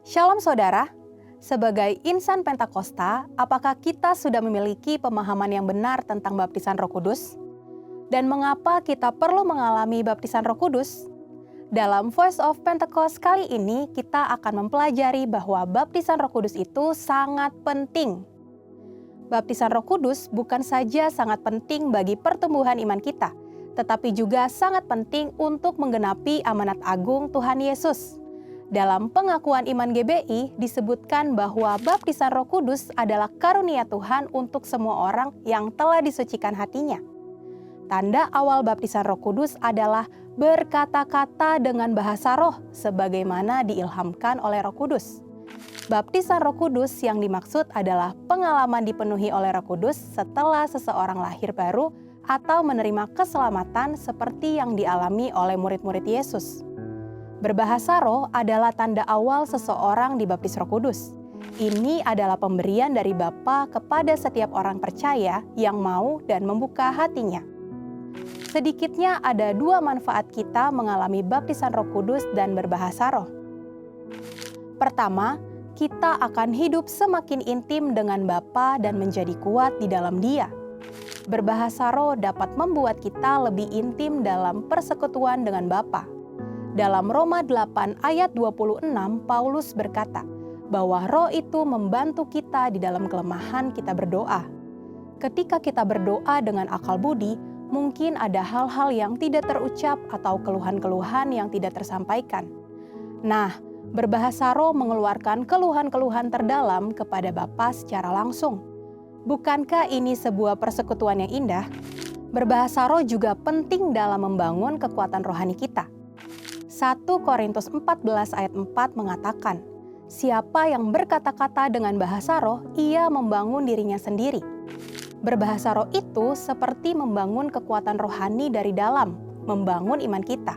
Shalom saudara, sebagai insan Pentakosta, apakah kita sudah memiliki pemahaman yang benar tentang baptisan Roh Kudus? Dan mengapa kita perlu mengalami baptisan Roh Kudus? Dalam Voice of Pentecost kali ini, kita akan mempelajari bahwa baptisan Roh Kudus itu sangat penting. Baptisan Roh Kudus bukan saja sangat penting bagi pertumbuhan iman kita, tetapi juga sangat penting untuk menggenapi amanat agung Tuhan Yesus. Dalam pengakuan iman GBI disebutkan bahwa baptisan Roh Kudus adalah karunia Tuhan untuk semua orang yang telah disucikan hatinya. Tanda awal baptisan Roh Kudus adalah berkata-kata dengan bahasa roh sebagaimana diilhamkan oleh Roh Kudus. Baptisan Roh Kudus yang dimaksud adalah pengalaman dipenuhi oleh Roh Kudus setelah seseorang lahir baru atau menerima keselamatan seperti yang dialami oleh murid-murid Yesus. Berbahasa roh adalah tanda awal seseorang dibaptis Roh Kudus. Ini adalah pemberian dari Bapa kepada setiap orang percaya yang mau dan membuka hatinya. Sedikitnya ada dua manfaat kita mengalami baptisan Roh Kudus dan berbahasa roh. Pertama, kita akan hidup semakin intim dengan Bapa dan menjadi kuat di dalam Dia. Berbahasa roh dapat membuat kita lebih intim dalam persekutuan dengan Bapa. Dalam Roma 8 ayat 26, Paulus berkata bahwa roh itu membantu kita di dalam kelemahan kita berdoa. Ketika kita berdoa dengan akal budi, mungkin ada hal-hal yang tidak terucap atau keluhan-keluhan yang tidak tersampaikan. Nah, berbahasa roh mengeluarkan keluhan-keluhan terdalam kepada Bapa secara langsung. Bukankah ini sebuah persekutuan yang indah? Berbahasa roh juga penting dalam membangun kekuatan rohani kita. 1 Korintus 14 ayat 4 mengatakan, siapa yang berkata-kata dengan bahasa roh, ia membangun dirinya sendiri. Berbahasa roh itu seperti membangun kekuatan rohani dari dalam, membangun iman kita.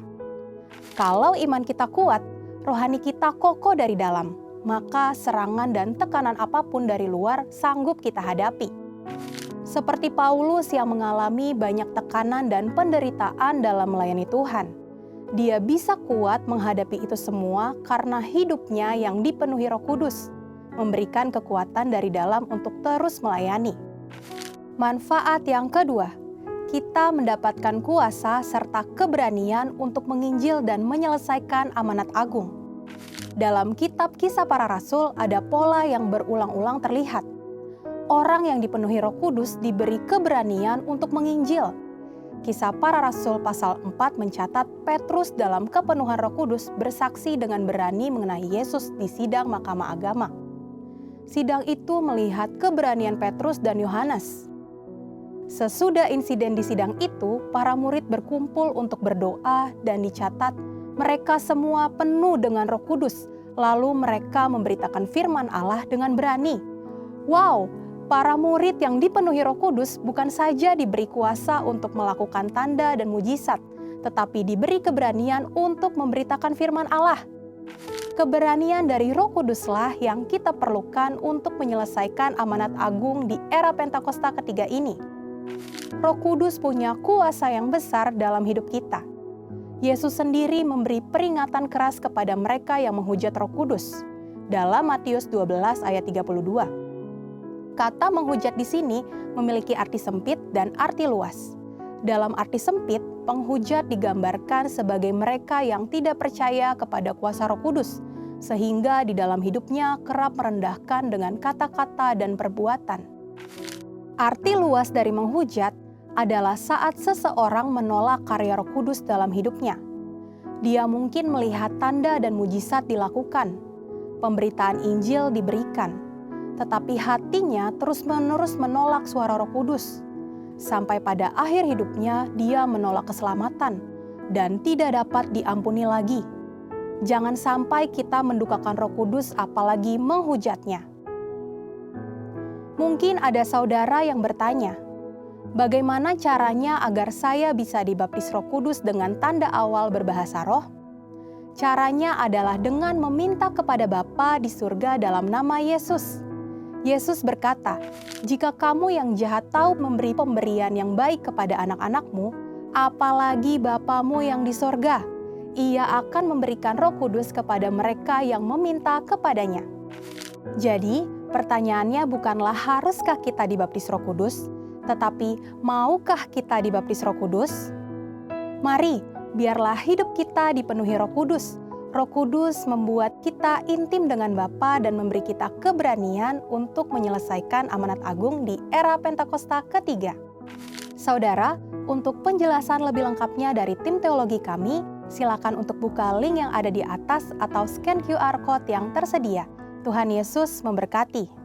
Kalau iman kita kuat, rohani kita kokoh dari dalam, maka serangan dan tekanan apapun dari luar sanggup kita hadapi. Seperti Paulus yang mengalami banyak tekanan dan penderitaan dalam melayani Tuhan. Dia bisa kuat menghadapi itu semua karena hidupnya yang dipenuhi Roh Kudus, memberikan kekuatan dari dalam untuk terus melayani. Manfaat yang kedua, kita mendapatkan kuasa serta keberanian untuk menginjil dan menyelesaikan amanat agung. Dalam kitab Kisah Para Rasul ada pola yang berulang-ulang terlihat. Orang yang dipenuhi Roh Kudus diberi keberanian untuk menginjil. Kisah Para Rasul pasal 4 mencatat Petrus dalam kepenuhan Roh Kudus bersaksi dengan berani mengenai Yesus di sidang Mahkamah Agama. Sidang itu melihat keberanian Petrus dan Yohanes. Sesudah insiden di sidang itu, para murid berkumpul untuk berdoa dan dicatat mereka semua penuh dengan Roh Kudus, lalu mereka memberitakan firman Allah dengan berani. Wow! Para murid yang dipenuhi Roh Kudus bukan saja diberi kuasa untuk melakukan tanda dan mujizat, tetapi diberi keberanian untuk memberitakan firman Allah. Keberanian dari Roh Kuduslah yang kita perlukan untuk menyelesaikan amanat agung di era Pentakosta ketiga ini. Roh Kudus punya kuasa yang besar dalam hidup kita. Yesus sendiri memberi peringatan keras kepada mereka yang menghujat Roh Kudus. Dalam Matius 12 ayat 32. Kata menghujat di sini memiliki arti sempit dan arti luas. Dalam arti sempit, penghujat digambarkan sebagai mereka yang tidak percaya kepada kuasa Roh Kudus, sehingga di dalam hidupnya kerap merendahkan dengan kata-kata dan perbuatan. Arti luas dari menghujat adalah saat seseorang menolak karya Roh Kudus dalam hidupnya. Dia mungkin melihat tanda dan mujizat dilakukan, pemberitaan Injil diberikan, tetapi hatinya terus-menerus menolak suara Roh Kudus. Sampai pada akhir hidupnya dia menolak keselamatan dan tidak dapat diampuni lagi. Jangan sampai kita mendukakan Roh Kudus apalagi menghujatnya. Mungkin ada saudara yang bertanya, bagaimana caranya agar saya bisa dibaptis Roh Kudus dengan tanda awal berbahasa roh? Caranya adalah dengan meminta kepada Bapa di surga dalam nama Yesus. Yesus berkata, jika kamu yang jahat tahu memberi pemberian yang baik kepada anak-anakmu, apalagi Bapamu yang di sorga, Ia akan memberikan Roh Kudus kepada mereka yang meminta kepadanya. Jadi, pertanyaannya bukanlah haruskah kita dibaptis Roh Kudus, tetapi maukah kita dibaptis Roh Kudus? Mari, biarlah hidup kita dipenuhi Roh Kudus. Roh Kudus membuat kita intim dengan Bapa dan memberi kita keberanian untuk menyelesaikan amanat agung di era Pentakosta ketiga. Saudara, untuk penjelasan lebih lengkapnya dari tim teologi kami, silakan untuk buka link yang ada di atas atau scan QR Code yang tersedia. Tuhan Yesus memberkati.